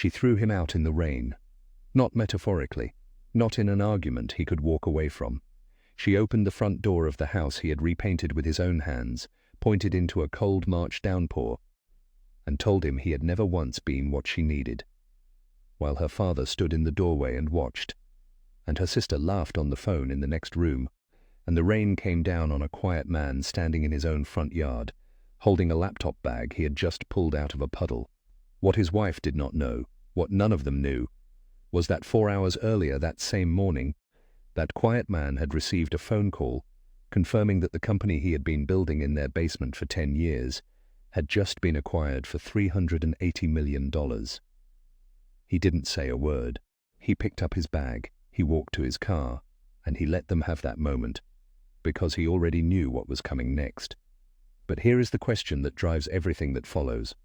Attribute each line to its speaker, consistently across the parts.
Speaker 1: She threw him out in the rain. Not metaphorically, not in an argument he could walk away from. She opened the front door of the house he had repainted with his own hands, pointed into a cold March downpour, and told him he had never once been what she needed. While her father stood in the doorway and watched, and her sister laughed on the phone in the next room, and the rain came down on a quiet man standing in his own front yard, holding a laptop bag he had just pulled out of a puddle. What his wife did not know, what none of them knew, was that 4 hours earlier that same morning, that quiet man had received a phone call confirming that the company he had been building in their basement for 10 years had just been acquired for $380 million. He didn't say a word. He picked up his bag, he walked to his car, and he let them have that moment, because he already knew what was coming next. But here is the question that drives everything that follows.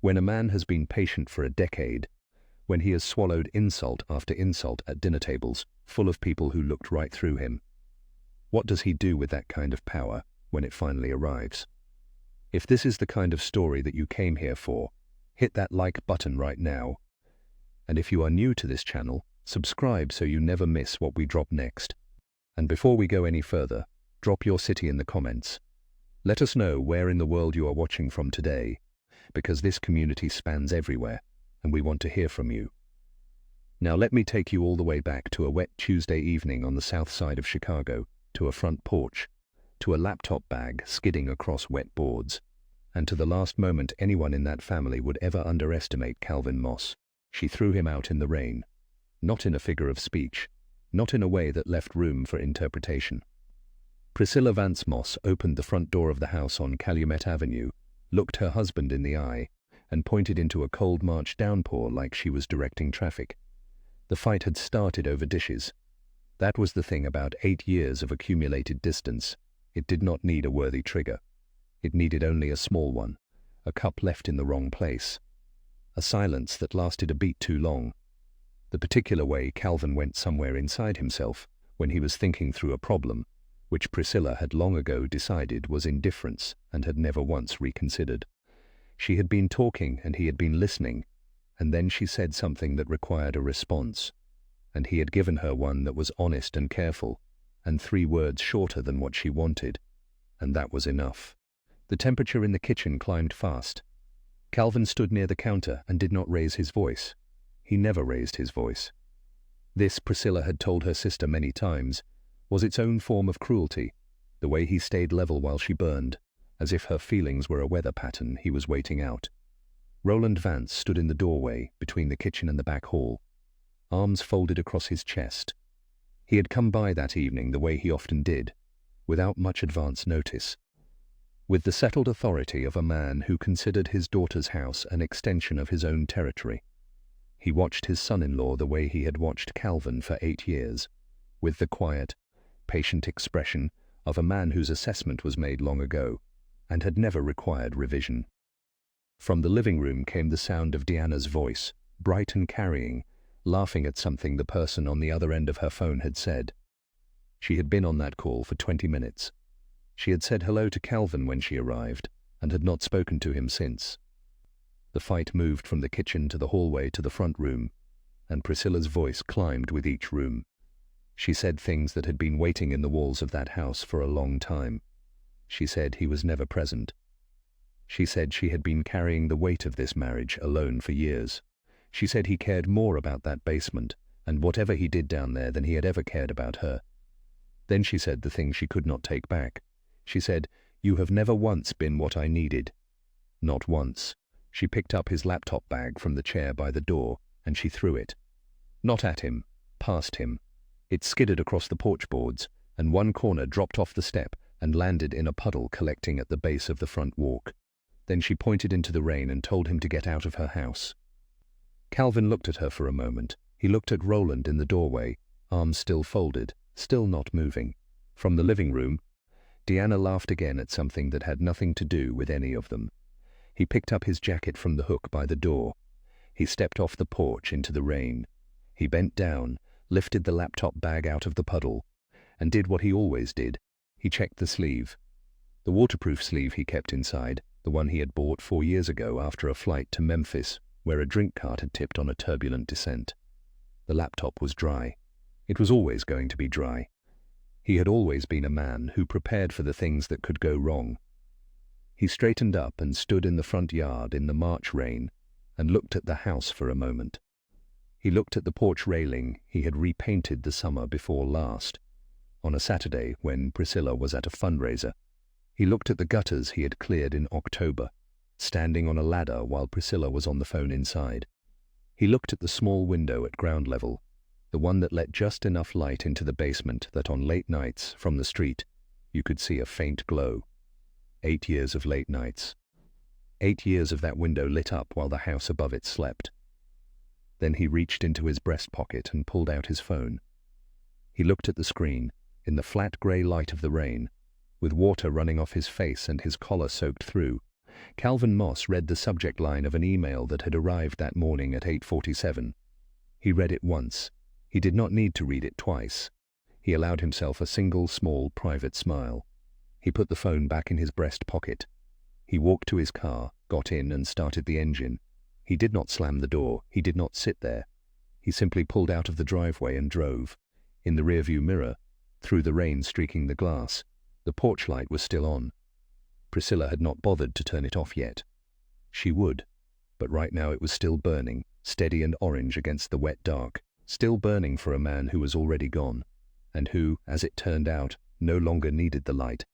Speaker 1: When a man has been patient for a decade, when he has swallowed insult after insult at dinner tables full of people who looked right through him, what does he do with that kind of power when it finally arrives? If this is the kind of story that you came here for, hit that like button right now. And if you are new to this channel, subscribe so you never miss what we drop next. And before we go any further, drop your city in the comments. Let us know where in the world you are watching from today, because this community spans everywhere, and we want to hear from you. Now let me take you all the way back to a wet Tuesday evening on the south side of Chicago, to a front porch, to a laptop bag skidding across wet boards, and to the last moment anyone in that family would ever underestimate Calvin Moss. She threw him out in the rain, not in a figure of speech, not in a way that left room for interpretation. Priscilla Vance Moss opened the front door of the house on Calumet Avenue, looked her husband in the eye, and pointed into a cold March downpour like she was directing traffic. The fight had started over dishes. That was the thing about 8 years of accumulated distance. It did not need a worthy trigger. It needed only a small one, a cup left in the wrong place, a silence that lasted a beat too long. The particular way Calvin went somewhere inside himself when he was thinking through a problem, which Priscilla had long ago decided was indifference and had never once reconsidered. She had been talking and he had been listening, and then she said something that required a response, and he had given her one that was honest and careful, and 3 words shorter than what she wanted, and that was enough. The temperature in the kitchen climbed fast. Calvin stood near the counter and did not raise his voice. He never raised his voice. This, Priscilla had told her sister many times, was its own form of cruelty, the way he stayed level while she burned, as if her feelings were a weather pattern he was waiting out. Roland Vance stood in the doorway between the kitchen and the back hall, arms folded across his chest. He had come by that evening the way he often did, without much advance notice, with the settled authority of a man who considered his daughter's house an extension of his own territory. He watched his son-in-law the way he had watched Calvin for 8 years, with the quiet, patient expression of a man whose assessment was made long ago and had never required revision. From the living room came the sound of Deanna's voice, bright and carrying, laughing at something the person on the other end of her phone had said. She had been on that call for 20 minutes. She had said hello to Calvin when she arrived, and had not spoken to him since. The fight moved from the kitchen to the hallway to the front room, and Priscilla's voice climbed with each room. She said things that had been waiting in the walls of that house for a long time. She said he was never present. She said she had been carrying the weight of this marriage alone for years. She said he cared more about that basement and whatever he did down there than he had ever cared about her. Then she said the thing she could not take back. She said, "You have never once been what I needed." Not once. She picked up his laptop bag from the chair by the door, and she threw it. Not at him, past him. It skidded across the porch boards, and one corner dropped off the step and landed in a puddle collecting at the base of the front walk. Then she pointed into the rain and told him to get out of her house. Calvin looked at her for a moment. He looked at Roland in the doorway, arms still folded, still not moving. From the living room, Deanna laughed again at something that had nothing to do with any of them. He picked up his jacket from the hook by the door. He stepped off the porch into the rain. He bent down, lifted the laptop bag out of the puddle, and did what he always did. He checked the sleeve. The waterproof sleeve he kept inside, the one he had bought 4 years ago after a flight to Memphis, where a drink cart had tipped on a turbulent descent. The laptop was dry. It was always going to be dry. He had always been a man who prepared for the things that could go wrong. He straightened up and stood in the front yard in the March rain and looked at the house for a moment. He looked at the porch railing he had repainted the summer before last, on a Saturday when Priscilla was at a fundraiser. He looked at the gutters he had cleared in October, standing on a ladder while Priscilla was on the phone inside. He looked at the small window at ground level, the one that let just enough light into the basement that on late nights, from the street, you could see a faint glow. 8 years of late nights. 8 years of that window lit up while the house above it slept. Then he reached into his breast pocket and pulled out his phone. He looked at the screen, in the flat grey light of the rain, with water running off his face and his collar soaked through. Calvin Moss read the subject line of an email that had arrived that morning at 8:47. He read it once. He did not need to read it twice. He allowed himself a single small private smile. He put the phone back in his breast pocket. He walked to his car, got in and started the engine. He did not slam the door. He did not sit there. He simply pulled out of the driveway and drove. In the rearview mirror, through the rain streaking the glass, the porch light was still on. Priscilla had not bothered to turn it off yet. She would, but right now it was still burning, steady and orange against the wet dark, still burning for a man who was already gone, and who, as it turned out, no longer needed the light.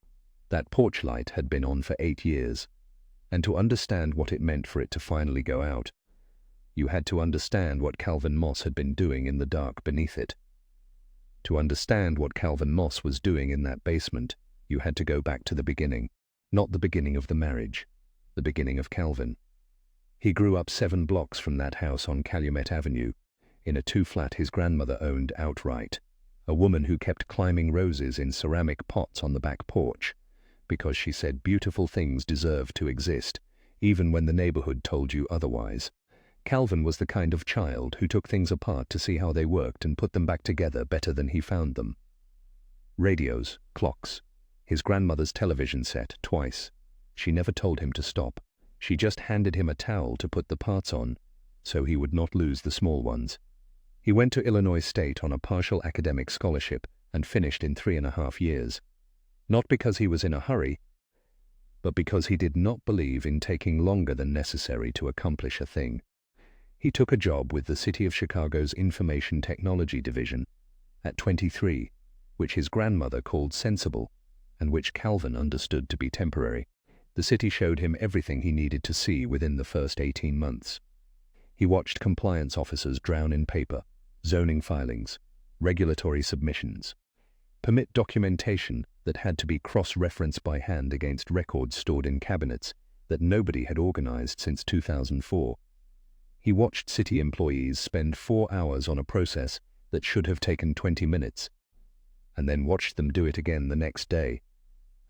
Speaker 1: That porch light had been on for 8 years, and to understand what it meant for it to finally go out, you had to understand what Calvin Moss had been doing in the dark beneath it. To understand what Calvin Moss was doing in that basement, you had to go back to the beginning. Not the beginning of the marriage, the beginning of Calvin. He grew up 7 blocks from that house on Calumet Avenue, in a 2-flat his grandmother owned outright, a woman who kept climbing roses in ceramic pots on the back porch, because she said beautiful things deserved to exist, even when the neighborhood told you otherwise. Calvin was the kind of child who took things apart to see how they worked and put them back together better than he found them. Radios, clocks, his grandmother's television set, twice. She never told him to stop. She just handed him a towel to put the parts on, so he would not lose the small ones. He went to Illinois State on a partial academic scholarship and finished in 3.5 years. Not because he was in a hurry, but because he did not believe in taking longer than necessary to accomplish a thing. He took a job with the City of Chicago's Information Technology Division at 23, which his grandmother called sensible, and which Calvin understood to be temporary. The city showed him everything he needed to see within the first 18 months. He watched compliance officers drown in paper, zoning filings, regulatory submissions, permit documentation that had to be cross-referenced by hand against records stored in cabinets that nobody had organized since 2004. He watched city employees spend 4 hours on a process that should have taken 20 minutes, and then watched them do it again the next day,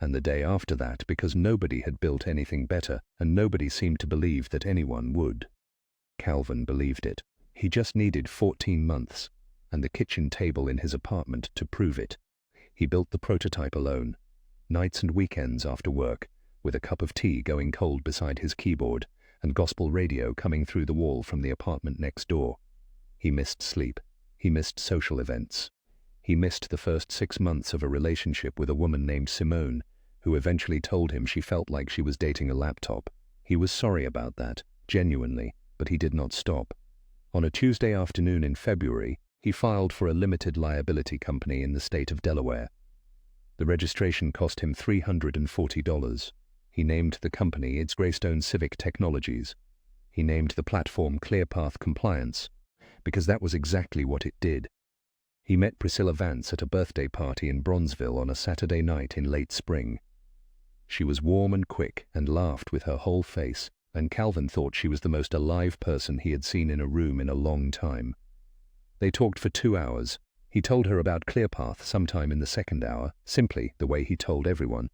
Speaker 1: and the day after that, because nobody had built anything better, and nobody seemed to believe that anyone would. Calvin believed it. He just needed 14 months, and the kitchen table in his apartment to prove it. He built the prototype alone, nights and weekends after work, with a cup of tea going cold beside his keyboard, and gospel radio coming through the wall from the apartment next door. He missed sleep. He missed social events. He missed the first 6 months of a relationship with a woman named Simone, who eventually told him she felt like she was dating a laptop. He was sorry about that, genuinely, but he did not stop. On a Tuesday afternoon in February, he filed for a limited liability company in the state of Delaware. The registration cost him $340. He named the company its Greystone Civic Technologies. He named the platform ClearPath Compliance, because that was exactly what it did. He met Priscilla Vance at a birthday party in Bronzeville on a Saturday night in late spring. She was warm and quick and laughed with her whole face, and Calvin thought she was the most alive person he had seen in a room in a long time. They talked for 2 hours. He told her about ClearPath sometime in the second hour, simply the way he told everyone.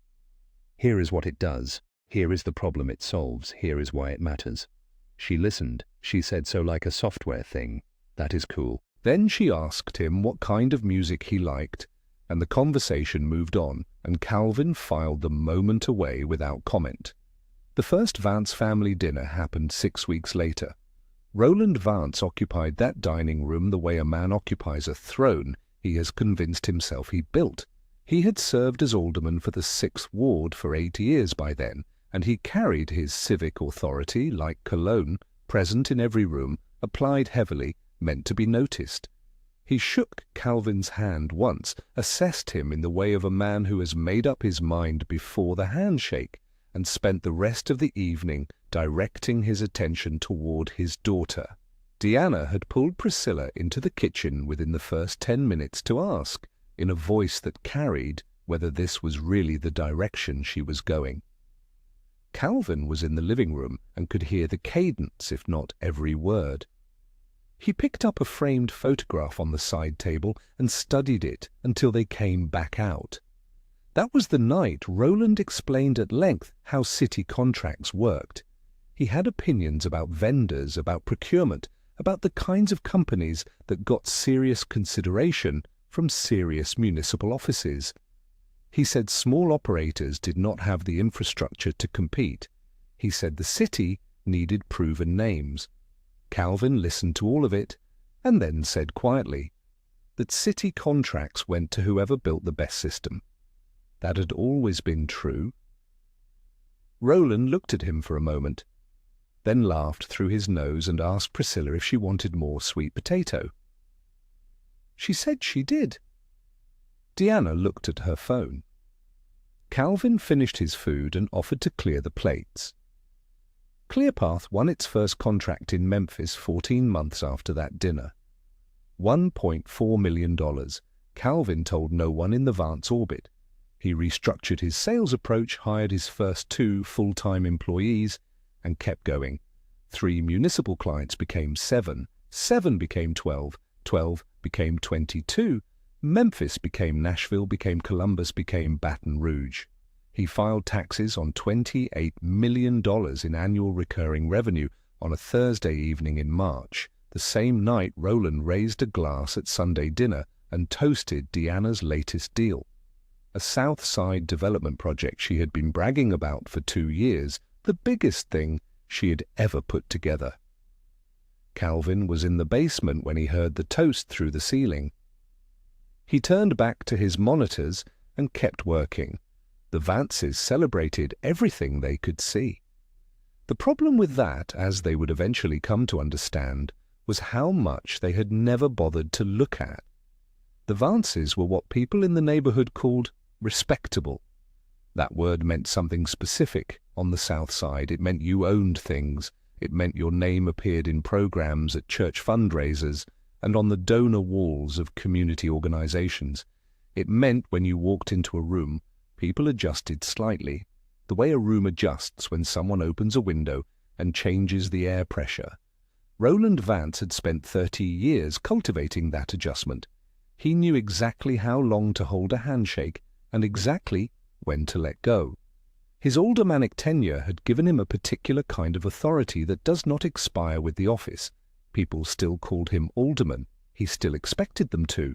Speaker 1: Here is what it does. Here is the problem it solves. Here is why it matters. She listened. She said, so like a software thing. That is cool.
Speaker 2: Then she asked him what kind of music he liked, and the conversation moved on, and Calvin filed the moment away without comment. The first Vance family dinner happened 6 weeks later. Roland Vance occupied that dining room the way a man occupies a throne he has convinced himself he built. He had served as alderman for the 6th Ward for 8 years by then, and he carried his civic authority like cologne, present in every room, applied heavily, meant to be noticed. He shook Calvin's hand once, assessed him in the way of a man who has made up his mind before the handshake, and spent the rest of the evening directing his attention toward his daughter. Deanna had pulled Priscilla into the kitchen within the first 10 minutes to ask, in a voice that carried, whether this was really the direction she was going. Calvin was in the living room and could hear the cadence, if not every word. He picked up a framed photograph on the side table and studied it until they came back out. That was the night Roland explained at length how city contracts worked. He had opinions about vendors, about procurement, about the kinds of companies that got serious consideration from serious municipal offices. He said small operators did not have the infrastructure to compete. He said the city needed proven names. Calvin listened to all of it and then said quietly that city contracts went to whoever built the best system. That had always been true. Roland looked at him for a moment, then laughed through his nose and asked Priscilla if she wanted more sweet potato. She said she did. Deanna looked at her phone. Calvin finished his food and offered to clear the plates. ClearPath won its first contract in Memphis 14 months after that dinner. $1.4 million. Calvin told no one in the Vance orbit. He restructured his sales approach, hired his first 2 full-time employees, and kept going. 3 municipal clients became 7, 7 became 12, 12 became 22, Memphis became Nashville, became Columbus, became Baton Rouge. He filed taxes on $28 million in annual recurring revenue on a Thursday evening in March. The same night, Roland raised a glass at Sunday dinner and toasted Deanna's latest deal, a South Side development project she had been bragging about for 2 years, the biggest thing she had ever put together. Calvin was in the basement when he heard the toast through the ceiling. He turned back to his monitors and kept working. The Vances celebrated everything they could see. The problem with that, as they would eventually come to understand, was how much they had never bothered to look at. The Vances were what people in the neighborhood called respectable. That word meant something specific on the South Side. It meant you owned things. It meant your name appeared in programs at church fundraisers and on the donor walls of community organizations. It meant when you walked into a room, people adjusted slightly, the way a room adjusts when someone opens a window and changes the air pressure. Roland Vance had spent 30 years cultivating that adjustment. He knew exactly how long to hold a handshake and exactly when to let go. His aldermanic tenure had given him a particular kind of authority that does not expire with the office. People still called him alderman. He still expected them to.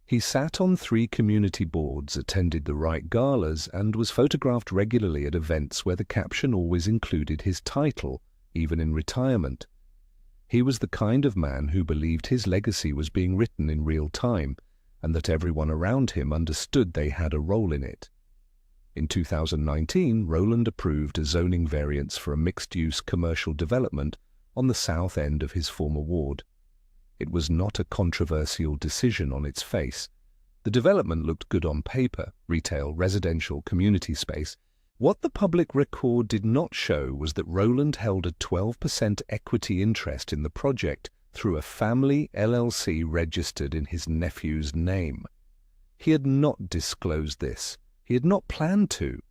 Speaker 2: He sat on 3 community boards, attended the right galas, and was photographed regularly at events where the caption always included his title, even in retirement. He was the kind of man who believed his legacy was being written in real time, and that everyone around him understood they had a role in it. In 2019, Roland approved a zoning variance for a mixed-use commercial development on the south end of his former ward. It was not a controversial decision on its face. The development looked good on paper, retail, residential, community space. What the public record did not show was that Roland held a 12% equity interest in the project through a family LLC registered in his nephew's name. He had not disclosed this. He had not planned to.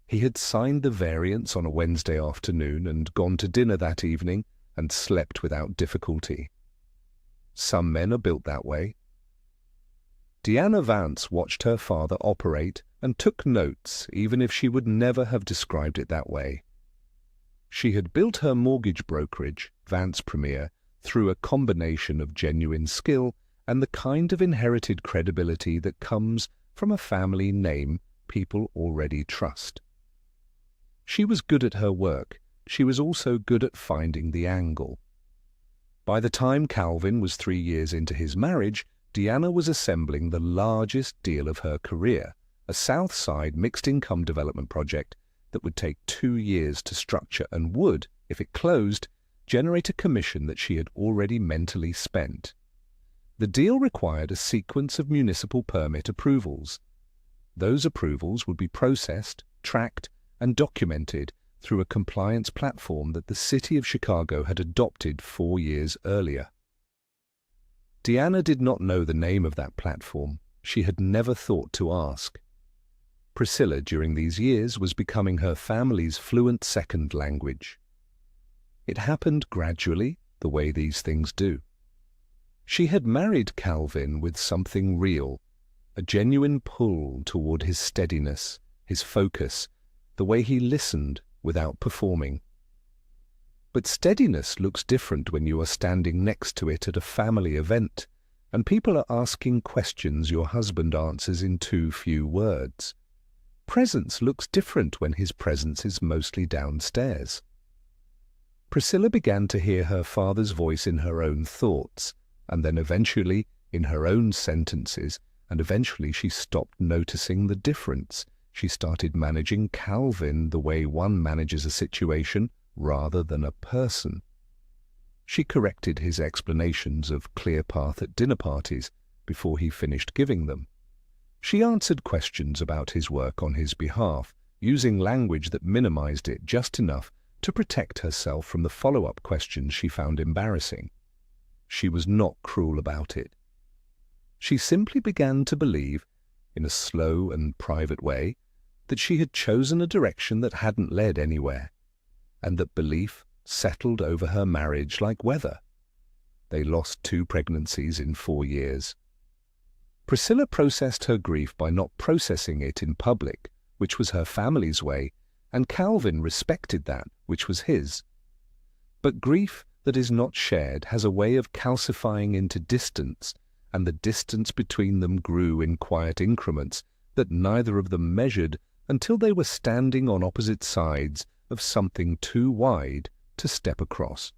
Speaker 2: He had signed the variance on a Wednesday afternoon and gone to dinner that evening and slept without difficulty. Some men are built that way. Deanna Vance watched her father operate and took notes, even if she would never have described it that way. She had built her mortgage brokerage, Vance Premier, through a combination of genuine skill and the kind of inherited credibility that comes from a family name people already trust. She was good at her work. She was also good at finding the angle. By the time Calvin was 3 years into his marriage, Deanna was assembling the largest deal of her career, a South Side mixed-income development project that would take 2 years to structure and would, if it closed, generate a commission that she had already mentally spent. The deal required a sequence of municipal permit approvals. Those approvals would be processed, tracked, and documented through a compliance platform that the city of Chicago had adopted 4 years earlier. Deanna did not know the name of that platform. She had never thought to ask. Priscilla, during these years, was becoming her family's fluent second language. It happened gradually, the way these things do. She had married Calvin with something real, a genuine pull toward his steadiness, his focus, the way he listened without performing. But steadiness looks different when you are standing next to it at a family event, and people are asking questions your husband answers in too few words. Presence looks different when his presence is mostly downstairs. Priscilla began to hear her father's voice in her own thoughts, and then eventually in her own sentences, and eventually she stopped noticing the difference. She started managing Calvin the way one manages a situation rather than a person. She corrected his explanations of clear path at dinner parties before he finished giving them. She answered questions about his work on his behalf, using language that minimized it just enough to protect herself from the follow-up questions she found embarrassing. She was not cruel about it. She simply began to believe, in a slow and private way, that she had chosen a direction that hadn't led anywhere, and that belief settled over her marriage like weather. They lost 2 pregnancies in 4 years. Priscilla processed her grief by not processing it in public, which was her family's way, and Calvin respected that, which was his. But grief that is not shared has a way of calcifying into distance, and the distance between them grew in quiet increments that neither of them measured until they were standing on opposite sides of something too wide to step across.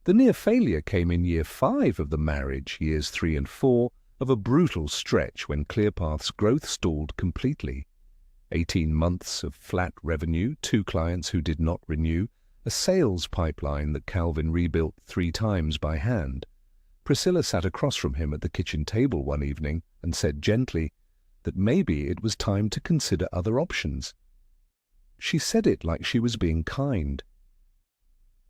Speaker 2: The near failure came in year 5 of the marriage, years 3 and 4, of a brutal stretch when ClearPath's growth stalled completely. 18 months of flat revenue, 2 clients who did not renew, a sales pipeline that Calvin rebuilt 3 times by hand. Priscilla sat across from him at the kitchen table one evening and said gently that maybe it was time to consider other options. She said it like she was being kind.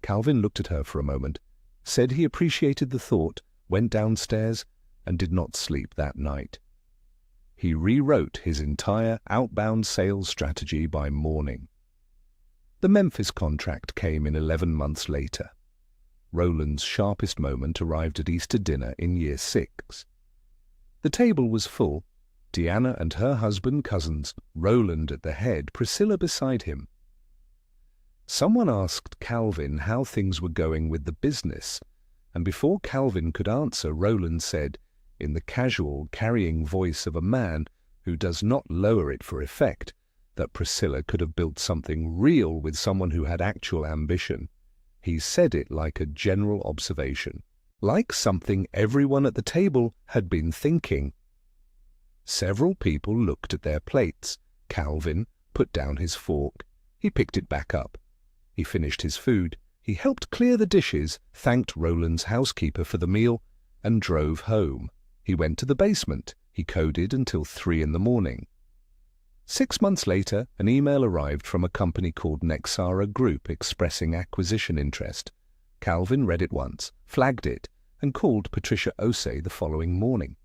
Speaker 2: Calvin looked at her for a moment, said he appreciated the thought, went downstairs, and did not sleep that night. He rewrote his entire outbound sales strategy by morning. The Memphis contract came in 11 months later. Roland's sharpest moment arrived at Easter dinner in year 6. The table was full. Deanna and her husband cousins, Roland at the head, Priscilla beside him. Someone asked Calvin how things were going with the business, and before Calvin could answer, Roland said, in the casual, carrying voice of a man who does not lower it for effect, that Priscilla could have built something real with someone who had actual ambition. He said it like a general observation, like something everyone at the table had been thinking. Several people looked at their plates. Calvin put down his fork. He picked it back up. He finished his food. He helped clear the dishes, thanked Roland's housekeeper for the meal, and drove home. He went to the basement. He coded until 3 in the morning. 6 months later, an email arrived from a company called Nexara Group expressing acquisition interest. Calvin read it once, flagged it, and called Patricia Osei the following morning.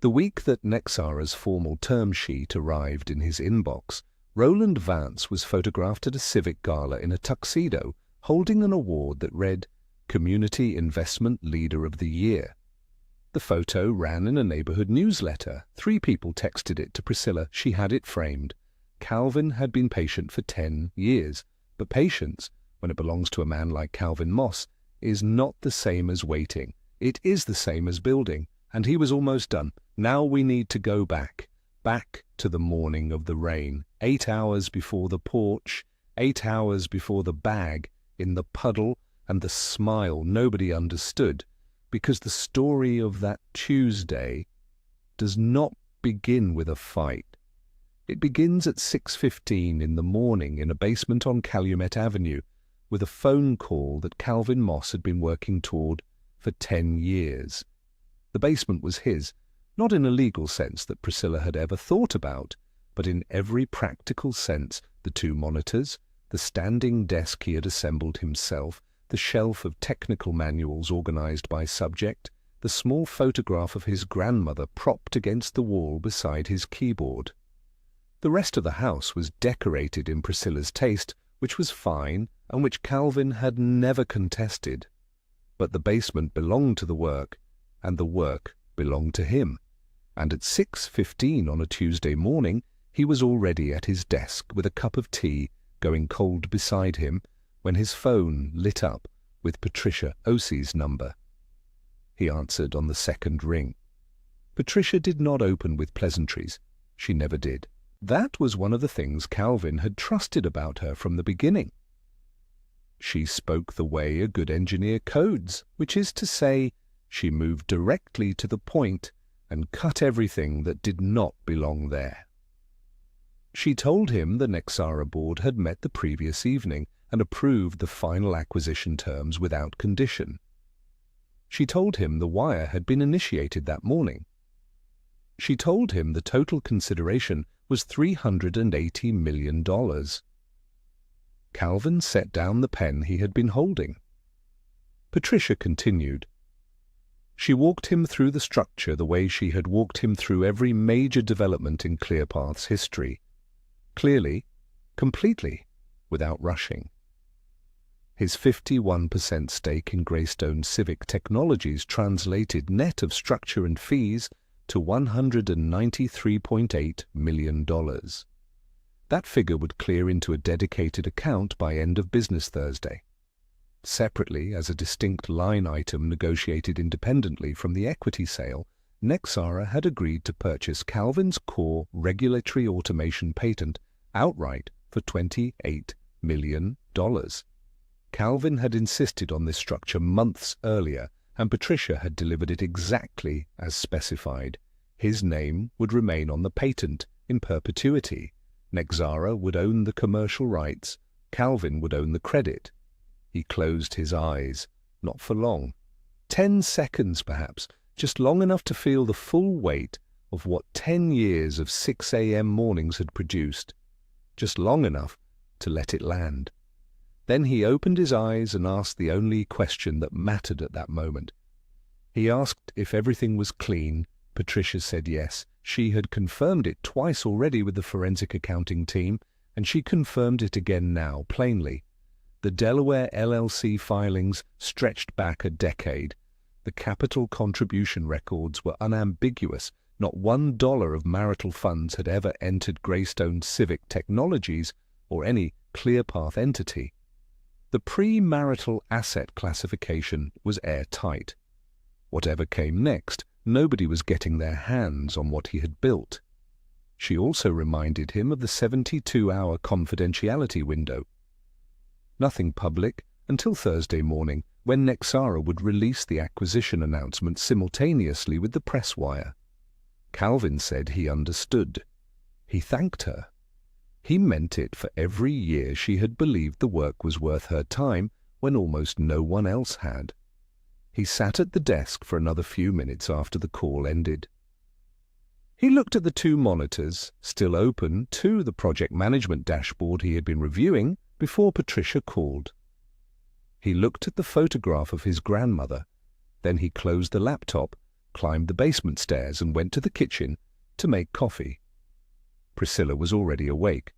Speaker 2: The week that Nexara's formal term sheet arrived in his inbox, Roland Vance was photographed at a civic gala in a tuxedo, holding an award that read, Community Investment Leader of the Year. The photo ran in a neighborhood newsletter. 3 people texted it to Priscilla. She had it framed. Calvin had been patient for 10 years, but patience, when it belongs to a man like Calvin Moss, is not the same as waiting. It is the same as building, and he was almost done. Now we need to go back to the morning of the rain, 8 hours before the porch, 8 hours before the bag, in the puddle, and the smile nobody understood, because the story of that Tuesday does not begin with a fight. It begins at 6:15 in the morning in a basement on Calumet Avenue with a phone call that Calvin Moss had been working toward for 10 years. The basement was his, not in a legal sense that Priscilla had ever thought about, but in every practical sense: the 2 monitors, the standing desk he had assembled himself, the shelf of technical manuals organized by subject, the small photograph of his grandmother propped against the wall beside his keyboard. The rest of the house was decorated in Priscilla's taste, which was fine and which Calvin had never contested. But the basement belonged to the work, and the work belonged to him. And at 6:15 on a Tuesday morning, he was already at his desk with a cup of tea going cold beside him when his phone lit up with Patricia Osie's number. He answered on the second ring. Patricia did not open with pleasantries. She never did. That was one of the things Calvin had trusted about her from the beginning. She spoke the way a good engineer codes, which is to say, she moved directly to the point and cut everything that did not belong there. She told him the Nexara board had met the previous evening and approved the final acquisition terms without condition. She told him the wire had been initiated that morning. She told him the total consideration was $380 million. Calvin set down the pen he had been holding. Patricia continued. She walked him through the structure the way she had walked him through every major development in ClearPath's history. Clearly, completely, without rushing. His 51% stake in Greystone Civic Technologies translated net of structure and fees to $193.8 million. That figure would clear into a dedicated account by end of business Thursday. Separately, as a distinct line item negotiated independently from the equity sale, Nexara had agreed to purchase Calvin's core regulatory automation patent outright for $28 million. Calvin had insisted on this structure months earlier, and Patricia had delivered it exactly as specified. His name would remain on the patent in perpetuity. Nexara would own the commercial rights. Calvin would own the credit. He closed his eyes, not for long. 10 seconds, perhaps, just long enough to feel the full weight of what 10 years of 6 a.m. mornings had produced. Just long enough to let it land. Then he opened his eyes and asked the only question that mattered at that moment. He asked if everything was clean. Patricia said yes. She had confirmed it twice already with the forensic accounting team, and she confirmed it again now, plainly. The Delaware LLC filings stretched back a decade. The capital contribution records were unambiguous. Not $1 of marital funds had ever entered Greystone Civic Technologies or any ClearPath entity. The pre-marital asset classification was airtight. Whatever came next, nobody was getting their hands on what he had built. She also reminded him of the 72-hour confidentiality window. Nothing public until Thursday morning, when Nexara would release the acquisition announcement simultaneously with the press wire. Calvin said he understood. He thanked her. He meant it for every year she had believed the work was worth her time when almost no one else had. He sat at the desk for another few minutes after the call ended. He looked at the 2 monitors, still open, to the project management dashboard he had been reviewing before Patricia called. He looked at the photograph of his grandmother. Then he closed the laptop, climbed the basement stairs, and went to the kitchen to make coffee. Priscilla was already awake.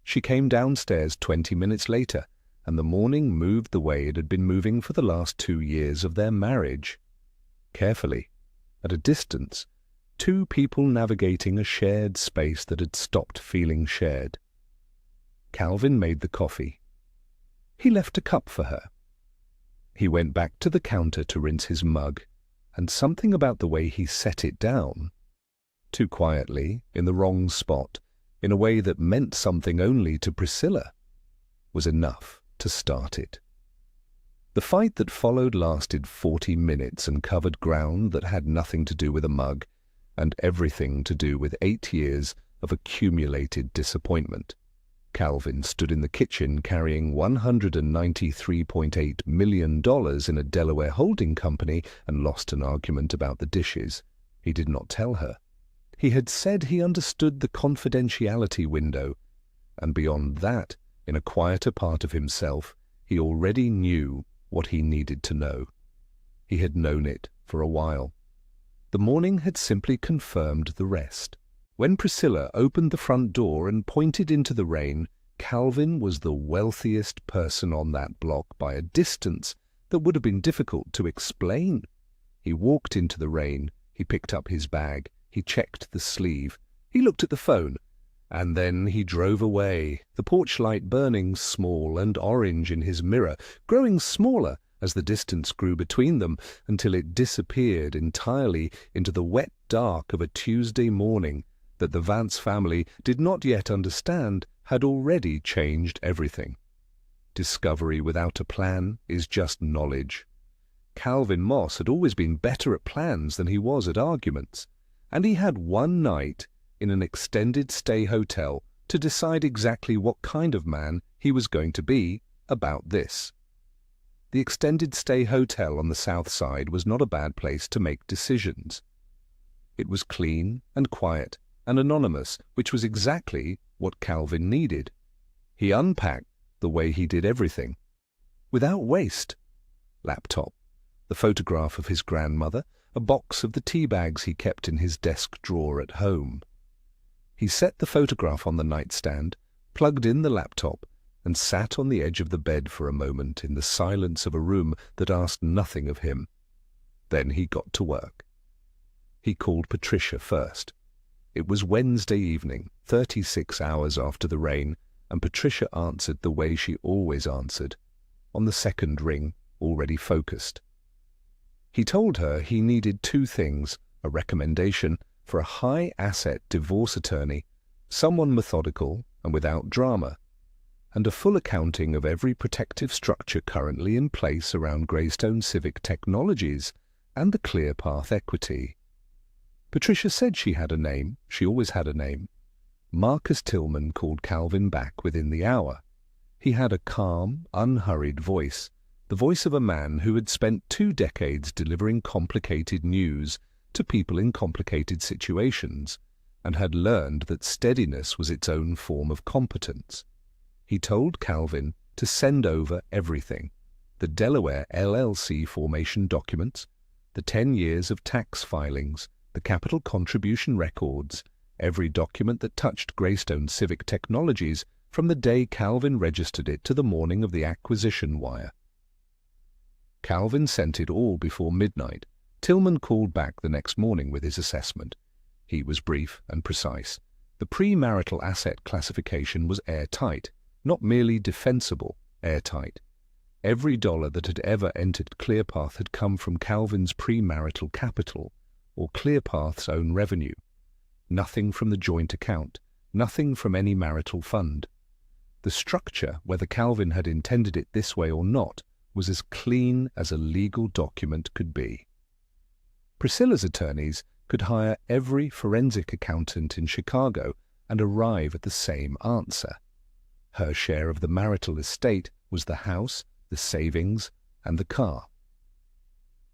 Speaker 2: She came downstairs 20 minutes later, and the morning moved the way it had been moving for the last 2 years of their marriage. Carefully, at a distance, 2 people navigating a shared space that had stopped feeling shared. Calvin made the coffee. He left a cup for her. He went back to the counter to rinse his mug, and something about the way he set it down, too quietly, in the wrong spot, in a way that meant something only to Priscilla, was enough to start it. The fight that followed lasted 40 minutes and covered ground that had nothing to do with a mug and everything to do with 8 years of accumulated disappointment. Calvin stood in the kitchen carrying $193.8 million in a Delaware holding company and lost an argument about the dishes. He did not tell her. He had said he understood the confidentiality window, and beyond that, in a quieter part of himself, he already knew what he needed to know. He had known it for a while. The morning had simply confirmed the rest. When Priscilla opened the front door and pointed into the rain, Calvin was the wealthiest person on that block by a distance that would have been difficult to explain. He walked into the rain, he picked up his bag, he checked the sleeve, he looked at the phone, and then he drove away, the porch light burning small and orange in his mirror, growing smaller as the distance grew between them until it disappeared entirely into the wet dark of a Tuesday morning that the Vance family did not yet understand had already changed everything. Discovery without a plan is just knowledge. Calvin Moss had always been better at plans than he was at arguments, and he had one night in an extended stay hotel to decide exactly what kind of man he was going to be about this. The extended stay hotel on the South Side was not a bad place to make decisions. It was clean and quiet and anonymous, which was exactly what Calvin needed. He unpacked the way he did everything, without waste. Laptop, the photograph of his grandmother, a box of the tea bags he kept in his desk drawer at home. He set the photograph on the nightstand, plugged in the laptop, and sat on the edge of the bed for a moment in the silence of a room that asked nothing of him. Then he got to work. He called Patricia first. It was Wednesday evening, 36 hours after the rain, and Patricia answered the way she always answered, on the second ring, already focused. He told her he needed 2 things, a recommendation for a high-asset divorce attorney, someone methodical and without drama, and a full accounting of every protective structure currently in place around Greystone Civic Technologies and the ClearPath equity. Patricia said she had a name. She always had a name. Marcus Tillman called Calvin back within the hour. He had a calm, unhurried voice, the voice of a man who had spent 2 decades delivering complicated news to people in complicated situations, and had learned that steadiness was its own form of competence. He told Calvin to send over everything: the Delaware LLC formation documents, the 10 years of tax filings, the capital contribution records, every document that touched Greystone Civic Technologies from the day Calvin registered it to the morning of the acquisition wire. Calvin sent it all before midnight. Tillman called back the next morning with his assessment. He was brief and precise. The premarital asset classification was airtight, not merely defensible, airtight. Every dollar that had ever entered ClearPath had come from Calvin's premarital capital, or ClearPath's own revenue. Nothing from the joint account, nothing from any marital fund. The structure, whether Calvin had intended it this way or not, was as clean as a legal document could be. Priscilla's attorneys could hire every forensic accountant in Chicago and arrive at the same answer. Her share of the marital estate was the house, the savings, and the car.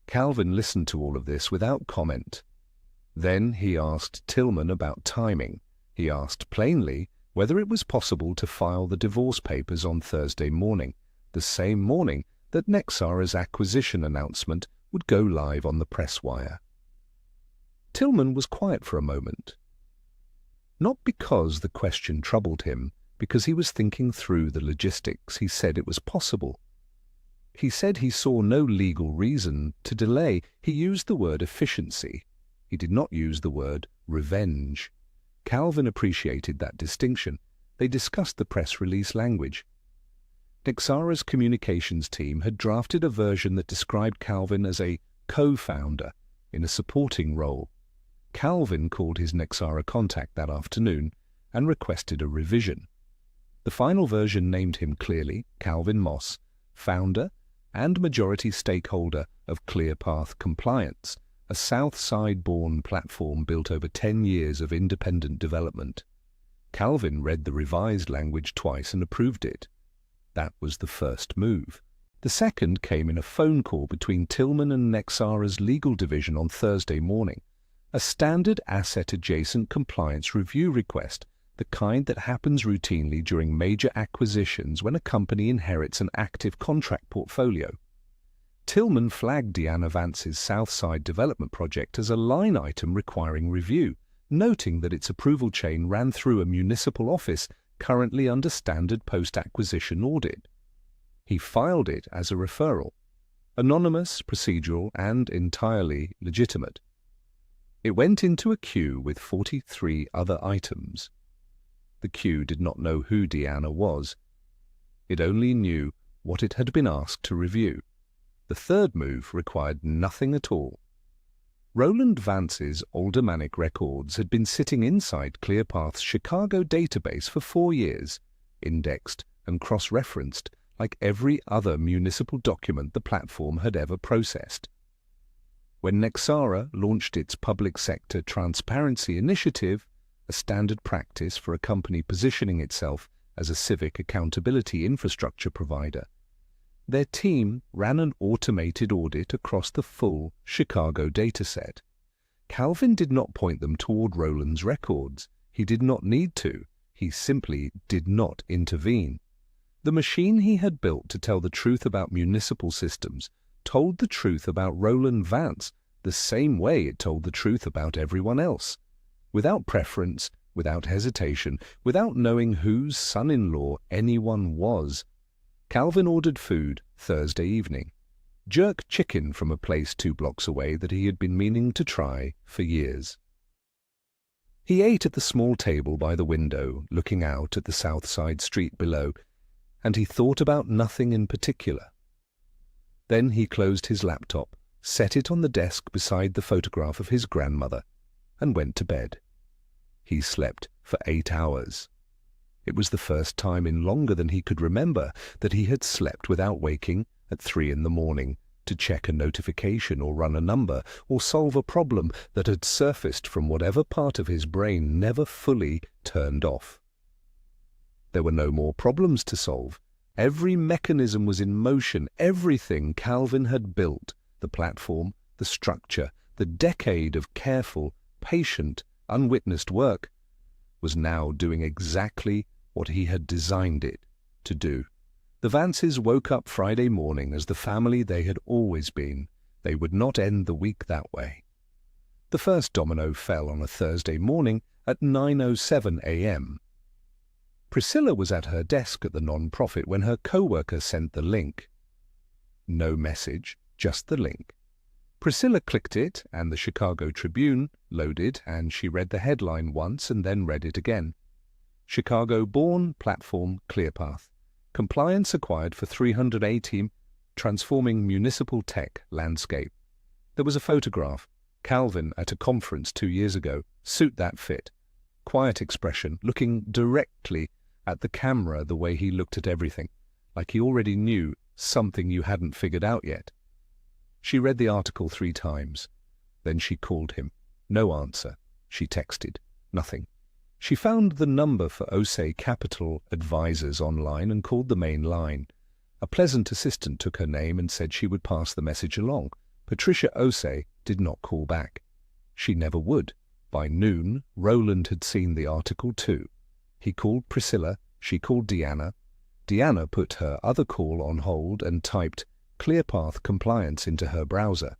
Speaker 2: Calvin listened to all of this without comment. Then he asked Tillman about timing. He asked plainly whether it was possible to file the divorce papers on Thursday morning, the same morning that Nexara's acquisition announcement would go live on the press wire. Tillman was quiet for a moment. Not because the question troubled him, because he was thinking through the logistics. He said it was possible. He said he saw no legal reason to delay. He used the word efficiency. He did not use the word revenge. Calvin appreciated that distinction. They discussed the press release language. Nexara's communications team had drafted a version that described Calvin as a co-founder in a supporting role. Calvin called his Nexara contact that afternoon and requested a revision. The final version named him clearly, Calvin Moss, founder, and majority stakeholder of ClearPath Compliance, a Southside-born platform built over 10 years of independent development. Calvin read the revised language twice and approved it. That was the first move. The second came in a phone call between Tillman and Nexara's legal division on Thursday morning, a standard asset-adjacent compliance review request, the kind that happens routinely during major acquisitions when a company inherits an active contract portfolio. Tillman flagged Deanna Vance's Southside development project as a line item requiring review, noting that its approval chain ran through a municipal office currently under standard post-acquisition audit. He filed it as a referral, anonymous, procedural, and entirely legitimate. It went into a queue with 43 other items. The queue did not know who Deanna was. It only knew what it had been asked to review. The third move required nothing at all. Roland Vance's aldermanic records had been sitting inside ClearPath's Chicago database for 4 years, indexed and cross-referenced like every other municipal document the platform had ever processed. When Nexara launched its public sector transparency initiative, a standard practice for a company positioning itself as a civic accountability infrastructure provider, their team ran an automated audit across the full Chicago dataset. Calvin did not point them toward Roland's records. He did not need to. He simply did not intervene. The machine he had built to tell the truth about municipal systems told the truth about Roland Vance the same way it told the truth about everyone else. Without preference, without hesitation, without knowing whose son-in-law anyone was. Calvin ordered food Thursday evening, jerk chicken from a place 2 blocks away that he had been meaning to try for years. He ate at the small table by the window, looking out at the South Side street below, and he thought about nothing in particular. Then he closed his laptop, set it on the desk beside the photograph of his grandmother, and went to bed. He slept for 8 hours. It was the first time in longer than he could remember that he had slept without waking at 3 in the morning to check a notification or run a number or solve a problem that had surfaced from whatever part of his brain never fully turned off. There were no more problems to solve. Every mechanism was in motion. Everything Calvin had built, the platform, the structure, the decade of careful, patient, unwitnessed work, was now doing exactly what he had designed it to do. The Vances woke up Friday morning as the family they had always been. They would not end the week that way. The first domino fell on a Thursday morning at 9:07 a.m. Priscilla was at her desk at the non-profit when her co-worker sent the link. No message, just the link. Priscilla clicked it, and the Chicago Tribune loaded, and she read the headline once and then read it again. Chicago-born platform ClearPath. Compliance acquired for $380, transforming municipal tech landscape. There was a photograph. Calvin at a conference 2 years ago. Suit that fit. Quiet expression, looking directly at the camera the way he looked at everything, like he already knew something you hadn't figured out yet. She read the article 3 times. Then she called him. No answer. She texted. Nothing. She found the number for Osei Capital Advisors online and called the main line. A pleasant assistant took her name and said she would pass the message along. Patricia Osei did not call back. She never would. By noon, Roland had seen the article too. He called Priscilla. She called Deanna. Deanna put her other call on hold and typed ClearPath Compliance into her browser.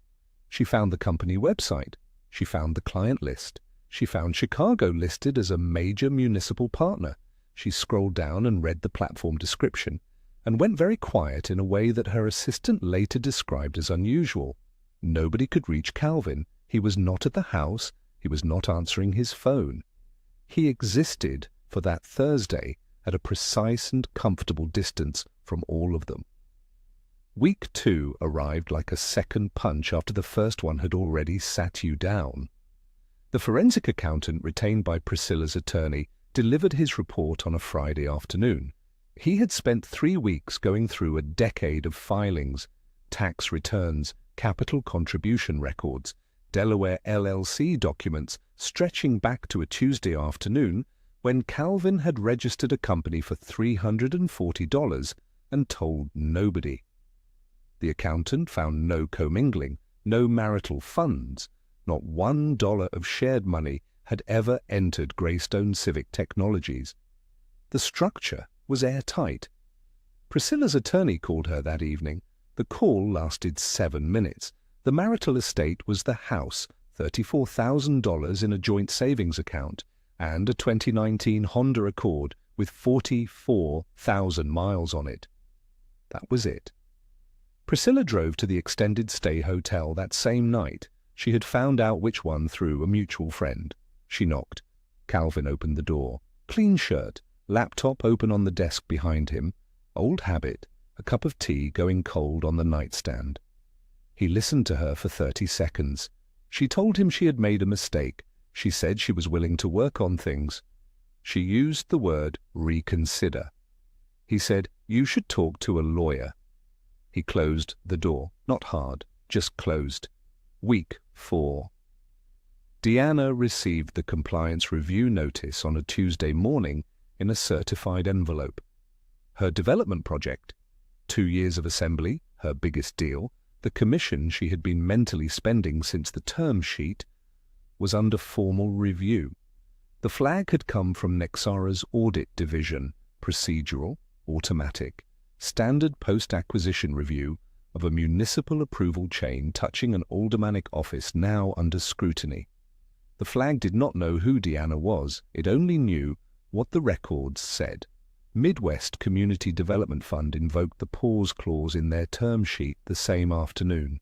Speaker 2: She found the company website. She found the client list. She found Chicago listed as a major municipal partner. She scrolled down and read the platform description, and went very quiet in a way that her assistant later described as unusual. Nobody could reach Calvin. He was not at the house. He was not answering his phone. He existed for that Thursday at a precise and comfortable distance from all of them. Week 2 arrived like a second punch after the first one had already sat you down. The forensic accountant retained by Priscilla's attorney delivered his report on a Friday afternoon. He had spent 3 weeks going through a decade of filings, tax returns, capital contribution records, Delaware LLC documents stretching back to a Tuesday afternoon when Calvin had registered a company for $340 and told nobody. The accountant found no commingling, no marital funds, not $1 of shared money had ever entered Greystone Civic Technologies. The structure was airtight. Priscilla's attorney called her that evening. The call lasted 7 minutes. The marital estate was the house, $34,000 in a joint savings account, and a 2019 Honda Accord with 44,000 miles on it. That was it. Priscilla drove to the extended stay hotel that same night. She had found out which one through a mutual friend. She knocked. Calvin opened the door. Clean shirt, laptop open on the desk behind him, old habit, a cup of tea going cold on the nightstand. He listened to her for 30 seconds. She told him she had made a mistake. She said she was willing to work on things. She used the word reconsider. He said, "You should talk to a lawyer." He closed the door, not hard, just closed. Week 4. Deanna received the compliance review notice on a Tuesday morning in a certified envelope. Her development project, 2 years of assembly, her biggest deal, the commission she had been mentally spending since the term sheet, was under formal review. The flag had come from Nexara's audit division, procedural, automatic, standard post-acquisition review of a municipal approval chain touching an aldermanic office now under scrutiny. The flag did not know who Deanna was, it only knew what the records said. Midwest Community Development Fund invoked the pause clause in their term sheet the same afternoon.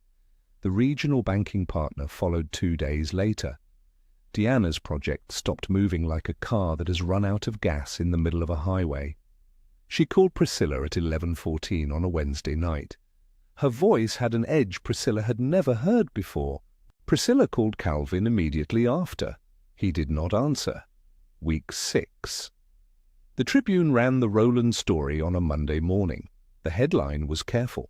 Speaker 2: The regional banking partner followed 2 days later. Deanna's project stopped moving like a car that has run out of gas in the middle of a highway. She called Priscilla at 11:14 on a Wednesday night. Her voice had an edge Priscilla had never heard before. Priscilla called Calvin immediately after. He did not answer. Week 6. The Tribune ran the Rowland story on a Monday morning. The headline was careful.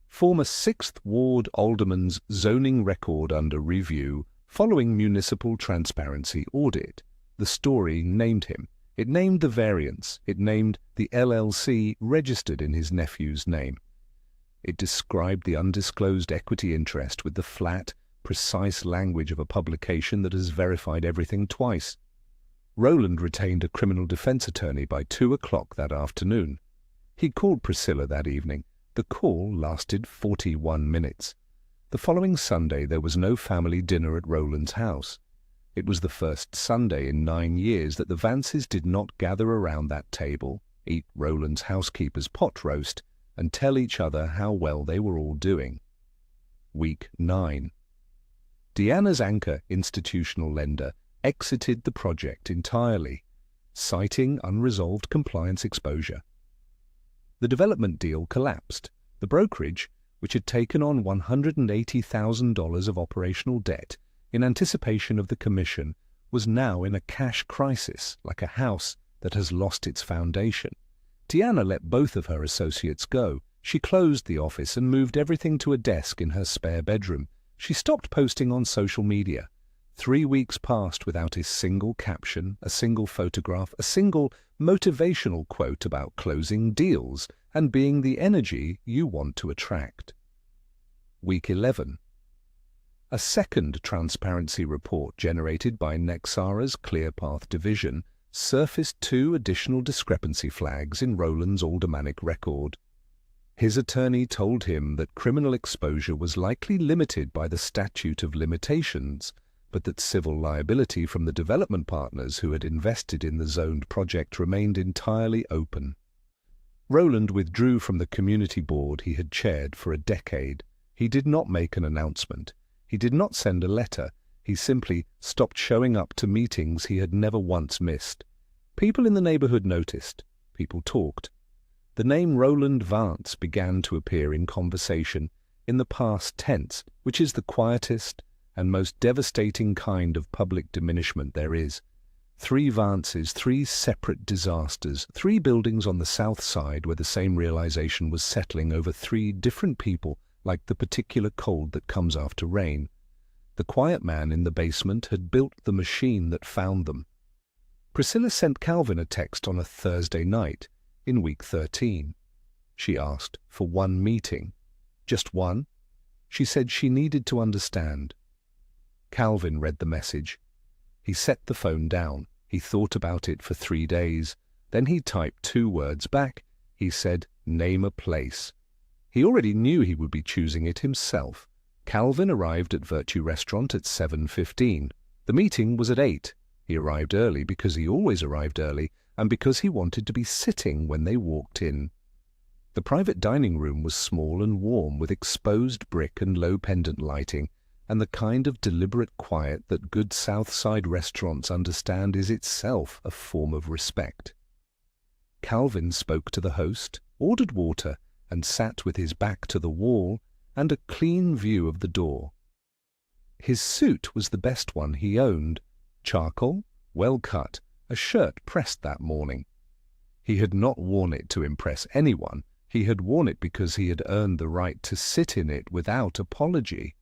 Speaker 2: Former 6th Ward Alderman's zoning record under review following municipal transparency audit. The story named him. It named the variance. It named the LLC registered in his nephew's name. It described the undisclosed equity interest with the flat, precise language of a publication that has verified everything twice. Rowland retained a criminal defense attorney by 2 o'clock that afternoon. He called Priscilla that evening. The call lasted 41 minutes. The following Sunday there was no family dinner at Rowland's house. It was the first Sunday in 9 years that the Vances did not gather around that table, eat Rowland's housekeeper's pot roast, and tell each other how well they were all doing. Week 9. Deanna's anchor institutional lender exited the project entirely, citing unresolved compliance exposure. The development deal collapsed. The brokerage, which had taken on $180,000 of operational debt in anticipation of the commission, was now in a cash crisis, like a house that has lost its foundation. Deanna let both of her associates go. She closed the office and moved everything to a desk in her spare bedroom. She stopped posting on social media. 3 weeks passed without a single caption, a single photograph, a single motivational quote about closing deals and being the energy you want to attract. Week 11. A second transparency report generated by Nexara's ClearPath division surfaced 2 additional discrepancy flags in Rowland's aldermanic record. His attorney told him that criminal exposure was likely limited by the statute of limitations, but that civil liability from the development partners who had invested in the zoned project remained entirely open. Rowland withdrew from the community board he had chaired for a decade. He did not make an announcement. He did not send a letter. He simply stopped showing up to meetings he had never once missed. People in the neighborhood noticed. People talked. The name Roland Vance began to appear in conversation in the past tense, which is the quietest and most devastating kind of public diminishment there is. 3 Vances, 3 separate disasters, 3 buildings on the south side where the same realization was settling over 3 different people like the particular cold that comes after rain. The quiet man in the basement had built the machine that found them. Priscilla sent Calvin a text on a Thursday night in week 13. She asked for one meeting. Just one? She said she needed to understand. Calvin read the message. He set the phone down. He thought about it for 3 days. Then he typed 2 words back. He said, "Name a place." He already knew he would be choosing it himself. Calvin arrived at Virtue Restaurant at 7:15. The meeting was at 8. He arrived early because he always arrived early and because he wanted to be sitting when they walked in. The private dining room was small and warm, with exposed brick and low pendant lighting, and the kind of deliberate quiet that good South Side restaurants understand is itself a form of respect. Calvin spoke to the host, ordered water, and sat with his back to the wall and a clean view of the door. His suit was the best one he owned, charcoal, well cut, a shirt pressed that morning. He had not worn it to impress anyone. He had worn it because he had earned the right to sit in it without apology.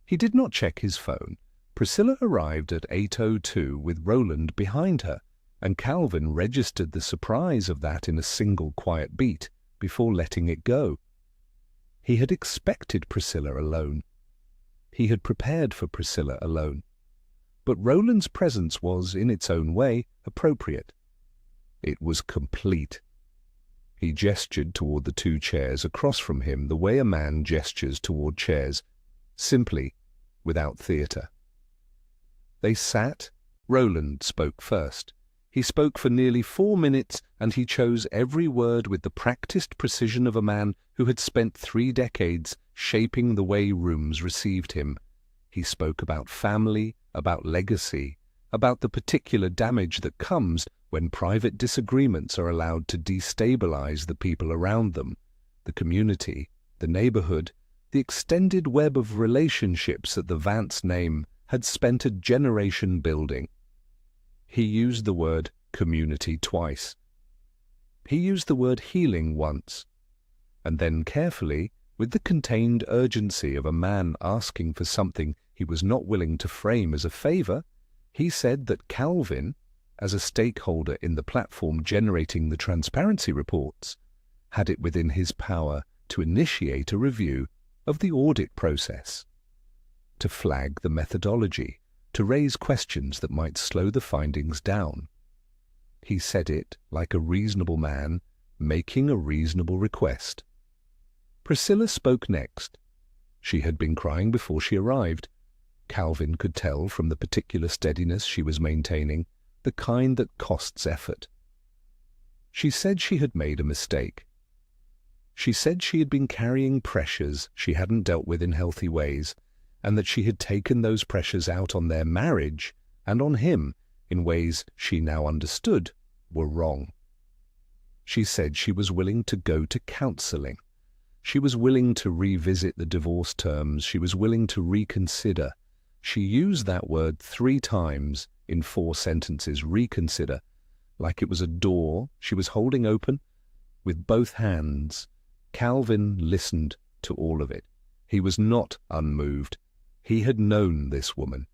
Speaker 2: He did not check his phone. Priscilla arrived at 8:02 with Roland behind her, and Calvin registered the surprise of that in a single quiet beat before letting it go. He had expected Priscilla alone. He had prepared for Priscilla alone. But Roland's presence was, in its own way, appropriate. It was complete. He gestured toward the 2 chairs across from him the way a man gestures toward chairs, simply, without theatre. They sat. Roland spoke first. He spoke for nearly 4 minutes, and he chose every word with the practiced precision of a man who had spent 3 decades shaping the way rooms received him. He spoke about family, about legacy, about the particular damage that comes when private disagreements are allowed to destabilize the people around them, the community, the neighborhood, the extended web of relationships that the Vance name had spent a generation building. He used the word community twice. He used the word healing once, and then carefully, with the contained urgency of a man asking for something he was not willing to frame as a favor, he said that Calvin, as a stakeholder in the platform generating the transparency reports, had it within his power to initiate a review of the audit process, to flag the methodology, to raise questions that might slow the findings down. He said it like a reasonable man making a reasonable request. Priscilla spoke next. She had been crying before she arrived. Calvin could tell from the particular steadiness she was maintaining, the kind that costs effort. She said she had made a mistake. She said she had been carrying pressures she hadn't dealt with in healthy ways, and that she had taken those pressures out on their marriage and on him in ways she now understood were wrong. She said she was willing to go to counseling. She was willing to revisit the divorce terms. She was willing to reconsider. She used that word 3 times in 4 sentences, reconsider, like it was a door she was holding open with both hands. Calvin listened to all of it. He was not unmoved. He had known this woman.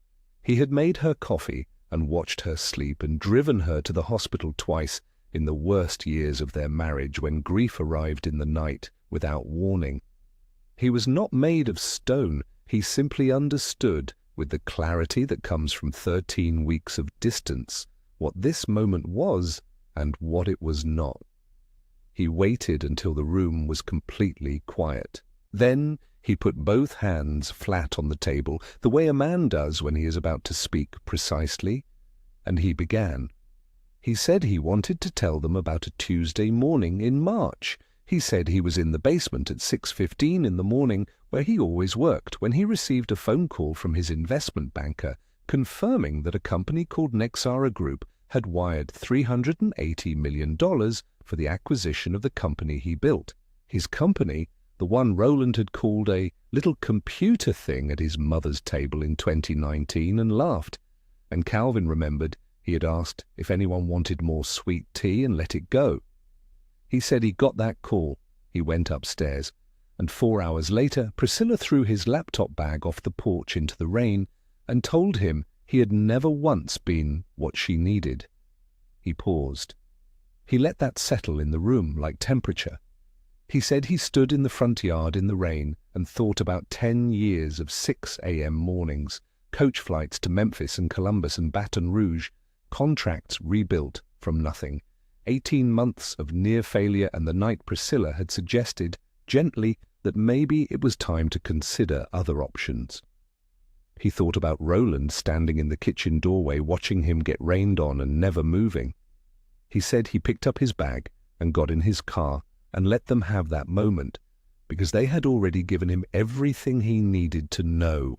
Speaker 2: He had made her coffee and watched her sleep and driven her to the hospital twice in the worst years of their marriage when grief arrived in the night without warning. He was not made of stone. He simply understood, with the clarity that comes from 13 weeks of distance, what this moment was and what it was not. He waited until the room was completely quiet. Then he put both hands flat on the table, the way a man does when he is about to speak precisely, and he began. He said he wanted to tell them about a Tuesday morning in March. He said he was in the basement at 6:15 in the morning, where he always worked, when he received a phone call from his investment banker confirming that a company called Nexara Group had wired $380 million for the acquisition of the company he built. His company, the one Roland had called a little computer thing at his mother's table in 2019, and laughed. And Calvin remembered he had asked if anyone wanted more sweet tea and let it go. He said he got that call. He went upstairs. And 4 hours later, Priscilla threw his laptop bag off the porch into the rain and told him he had never once been what she needed. He paused. He let that settle in the room like temperature. He said he stood in the front yard in the rain and thought about 10 years of 6 a.m. mornings, coach flights to Memphis and Columbus and Baton Rouge, contracts rebuilt from nothing, 18 months of near failure, and the night Priscilla had suggested, gently, that maybe it was time to consider other options. He thought about Roland standing in the kitchen doorway watching him get rained on and never moving. He said he picked up his bag and got in his car and let them have that moment, because they had already given him everything he needed to know.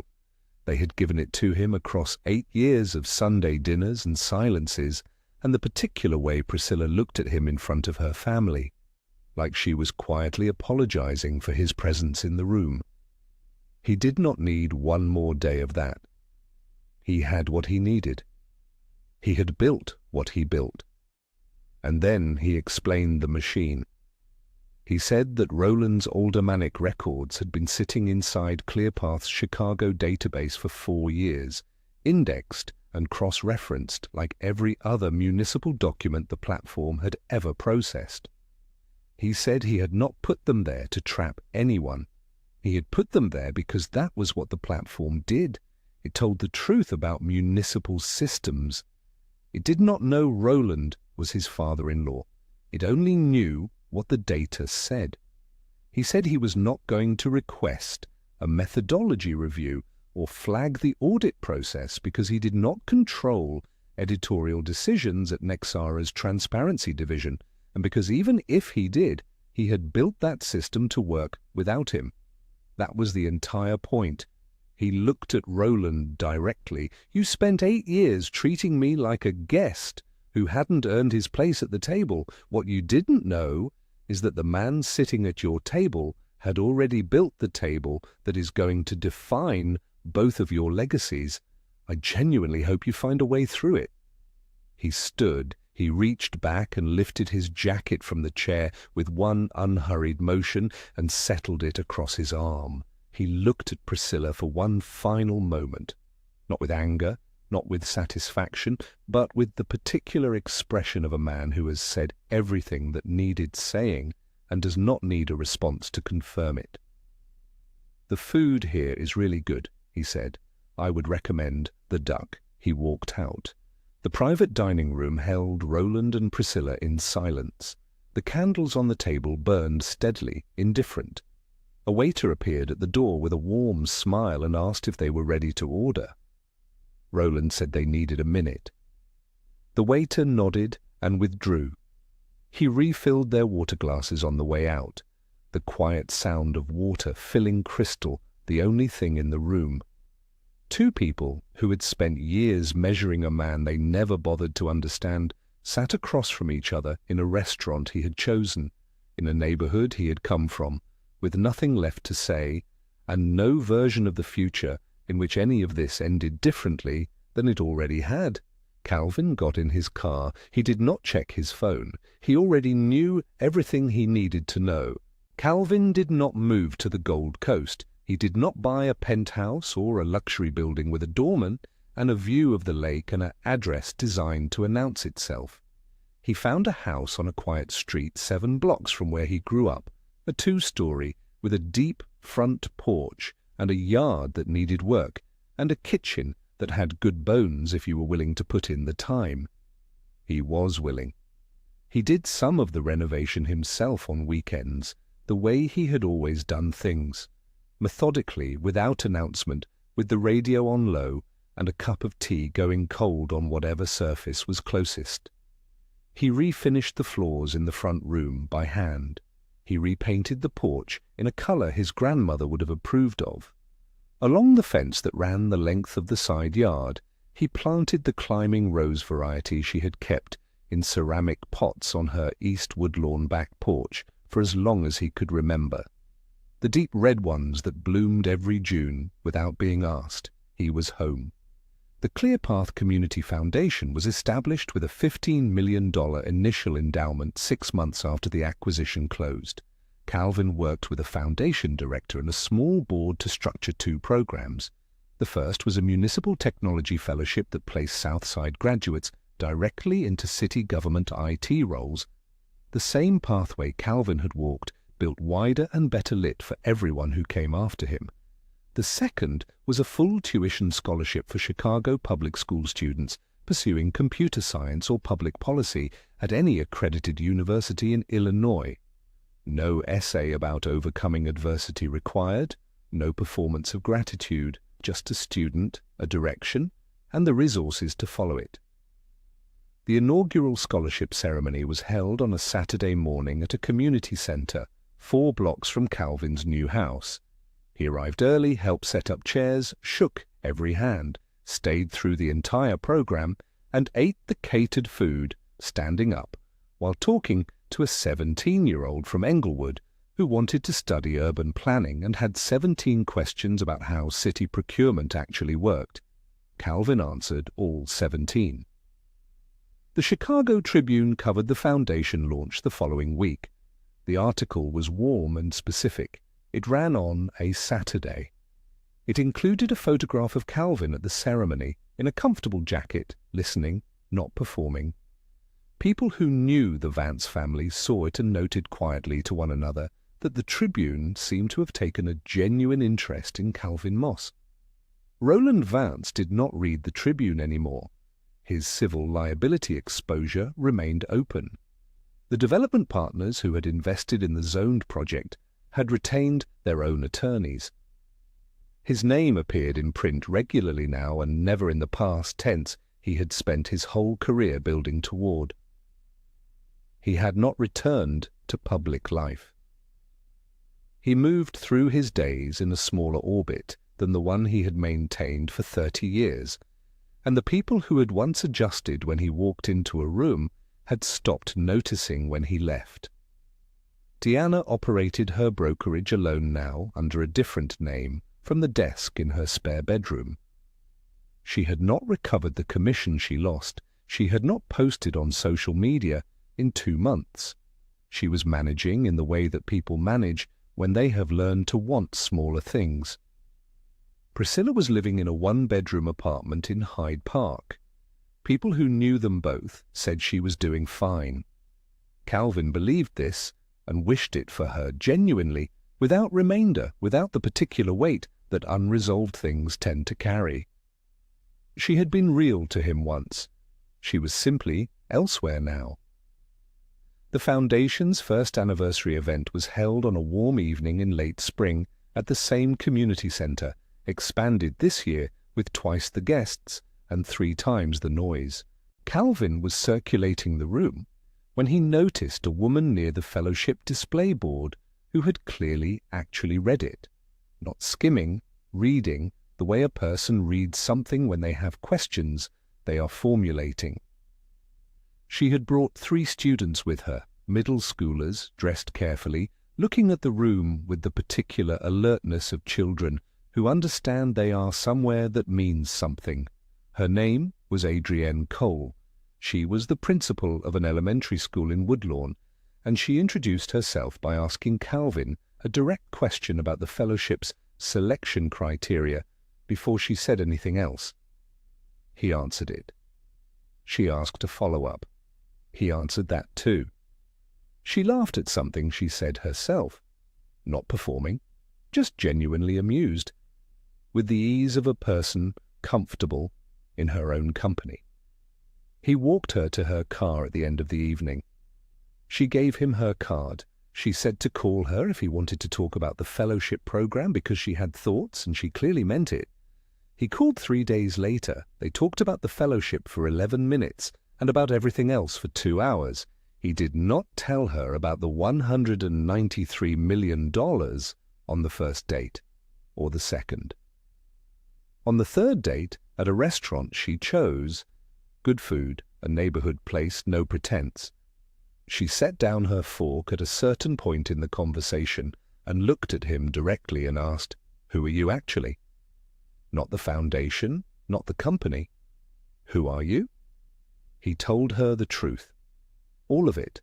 Speaker 2: They had given it to him across 8 years of Sunday dinners and silences, and the particular way Priscilla looked at him in front of her family, like she was quietly apologizing for his presence in the room. He did not need one more day of that. He had what he needed. He had built what he built. And then he explained the machine. He said that Roland's aldermanic records had been sitting inside ClearPath's Chicago database for 4 years, indexed and cross-referenced like every other municipal document the platform had ever processed. He said he had not put them there to trap anyone. He had put them there because that was what the platform did. It told the truth about municipal systems. It did not know Roland was his father-in-law. It only knew what the data said. He said he was not going to request a methodology review or flag the audit process because he did not control editorial decisions at Nexara's transparency division, and because even if he did, he had built that system to work without him. That was the entire point. He looked at Roland directly. "You spent 8 years treating me like a guest who hadn't earned his place at the table. What you didn't know is that the man sitting at your table had already built the table that is going to define both of your legacies. I genuinely hope you find a way through it." He stood. He reached back and lifted his jacket from the chair with one unhurried motion and settled it across his arm. He looked at Priscilla for one final moment, not with anger, not with satisfaction, but with the particular expression of a man who has said everything that needed saying and does not need a response to confirm it. "The food here is really good," he said. "I would recommend the duck." He walked out. The private dining room held Roland and Priscilla in silence. The candles on the table burned steadily, indifferent. A waiter appeared at the door with a warm smile and asked if they were ready to order. Roland said they needed a minute. The waiter nodded and withdrew. He refilled their water glasses on the way out, the quiet sound of water filling crystal, the only thing in the room. Two people who had spent years measuring a man they never bothered to understand sat across from each other in a restaurant he had chosen, in a neighborhood he had come from, with nothing left to say, and no version of the future in which any of this ended differently than it already had. Calvin got in his car. He did not check his phone. He already knew everything he needed to know. Calvin did not move to the Gold Coast. He did not buy a penthouse or a luxury building with a doorman and a view of the lake and an address designed to announce itself. He found a house on a quiet street 7 blocks from where he grew up, a 2-story with a deep front porch and a yard that needed work, and a kitchen that had good bones if you were willing to put in the time. He was willing. He did some of the renovation himself on weekends, the way he had always done things, methodically, without announcement, with the radio on low and a cup of tea going cold on whatever surface was closest. He refinished the floors in the front room by hand. He repainted the porch in a color his grandmother would have approved of. Along the fence that ran the length of the side yard, he planted the climbing rose variety she had kept in ceramic pots on her East Woodlawn back porch for as long as he could remember. The deep red ones that bloomed every June without being asked. He was home. The ClearPath Community Foundation was established with a $15 million initial endowment 6 months after the acquisition closed. Calvin worked with a foundation director and a small board to structure 2 programs. The first was a municipal technology fellowship that placed Southside graduates directly into city government IT roles. The same pathway Calvin had walked, built wider and better lit for everyone who came after him. The second was a full tuition scholarship for Chicago public school students pursuing computer science or public policy at any accredited university in Illinois. No essay about overcoming adversity required, no performance of gratitude, just a student, a direction, and the resources to follow it. The inaugural scholarship ceremony was held on a Saturday morning at a community center 4 blocks from Calvin's new house. He arrived early, helped set up chairs, shook every hand, stayed through the entire program, and ate the catered food, standing up, while talking to a 17-year-old from Englewood who wanted to study urban planning and had 17 questions about how city procurement actually worked. Calvin answered all 17. The Chicago Tribune covered the foundation launch the following week. The article was warm and specific. It ran on a Saturday. It included a photograph of Calvin at the ceremony, in a comfortable jacket, listening, not performing. People who knew the Vance family saw it and noted quietly to one another that the Tribune seemed to have taken a genuine interest in Calvin Moss. Roland Vance did not read the Tribune anymore. His civil liability exposure remained open. The development partners who had invested in the Zoned project had retained their own attorneys. His name appeared in print regularly now, and never in the past tense he had spent his whole career building toward. He had not returned to public life. He moved through his days in a smaller orbit than the one he had maintained for 30 years, and the people who had once adjusted when he walked into a room had stopped noticing when he left. Deanna operated her brokerage alone now under a different name from the desk in her spare bedroom. She had not recovered the commission she lost. She had not posted on social media in 2 months. She was managing in the way that people manage when they have learned to want smaller things. Priscilla was living in a 1-bedroom apartment in Hyde Park. People who knew them both said she was doing fine. Calvin believed this and wished it for her genuinely, without remainder, without the particular weight that unresolved things tend to carry. She had been real to him once. She was simply elsewhere now. The Foundation's first anniversary event was held on a warm evening in late spring at the same community center, expanded this year with twice the guests and 3 times the noise. Calvin was circulating the room when he noticed a woman near the fellowship display board who had clearly actually read it, not skimming, reading the way a person reads something when they have questions they are formulating. She had brought 3 students with her, middle schoolers, dressed carefully, looking at the room with the particular alertness of children who understand they are somewhere that means something. Her name was Adrienne Cole. She was the principal of an elementary school in Woodlawn, and she introduced herself by asking Calvin a direct question about the fellowship's selection criteria before she said anything else. He answered it. She asked a follow-up. He answered that too. She laughed at something she said herself, not performing, just genuinely amused, with the ease of a person comfortable in her own company. He walked her to her car at the end of the evening. She gave him her card. She said to call her if he wanted to talk about the fellowship program because she had thoughts, and she clearly meant it. He called 3 days later. They talked about the fellowship for 11 minutes and about everything else for 2 hours. He did not tell her about the $193 million on the first date, or the second. On the third date, at a restaurant she chose, good food, a neighborhood place, no pretense. She set down her fork at a certain point in the conversation and looked at him directly and asked, "Who are you actually?" Not the foundation, not the company. Who are you? He told her the truth. All of it.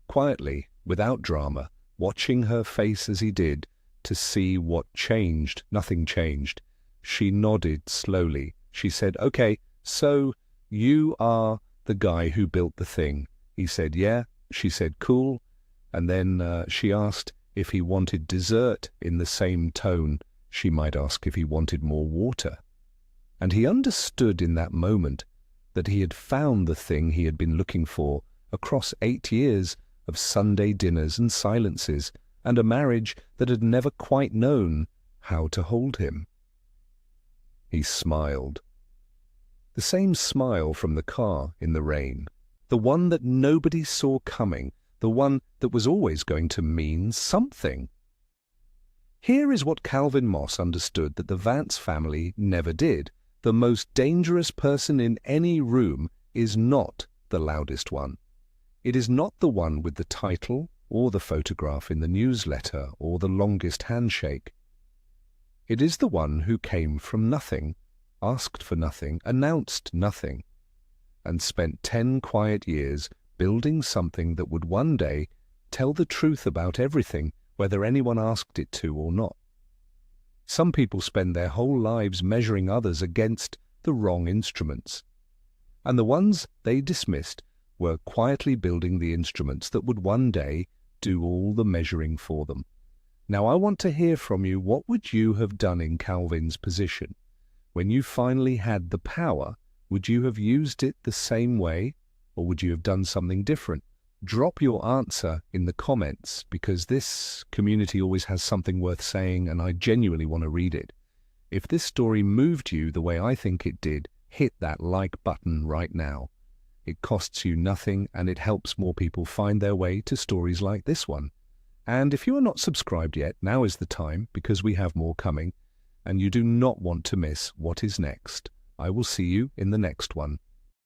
Speaker 2: Quietly, without drama, watching her face as he did to see what changed. Nothing changed. She nodded slowly. She said, "Okay, so you are the guy who built the thing." He said, "Yeah." She said, "Cool." And then she asked if he wanted dessert in the same tone she might ask if he wanted more water. And he understood in that moment that he had found the thing he had been looking for across 8 years of Sunday dinners and silences and a marriage that had never quite known how to hold him. He smiled. The same smile from the car in the rain, the one that nobody saw coming, the one that was always going to mean something. Here is what Calvin Moss understood that the Vance family never did. The most dangerous person in any room is not the loudest one. It is not the one with the title or the photograph in the newsletter or the longest handshake. It is the one who came from nothing, asked for nothing, announced nothing, and spent 10 quiet years building something that would one day tell the truth about everything, whether anyone asked it to or not. Some people spend their whole lives measuring others against the wrong instruments, and the ones they dismissed were quietly building the instruments that would one day do all the measuring for them. Now I want to hear from you. What would you have done in Calvin's position? When you finally had the power, would you have used it the same way, or would you have done something different? Drop your answer in the comments, because this community always has something worth saying and I genuinely want to read it. If this story moved you the way I think it did, hit that like button right now. It costs you nothing and it helps more people find their way to stories like this one. And if you are not subscribed yet, now is the time, because we have more coming and you do not want to miss what is next. I will see you in the next one.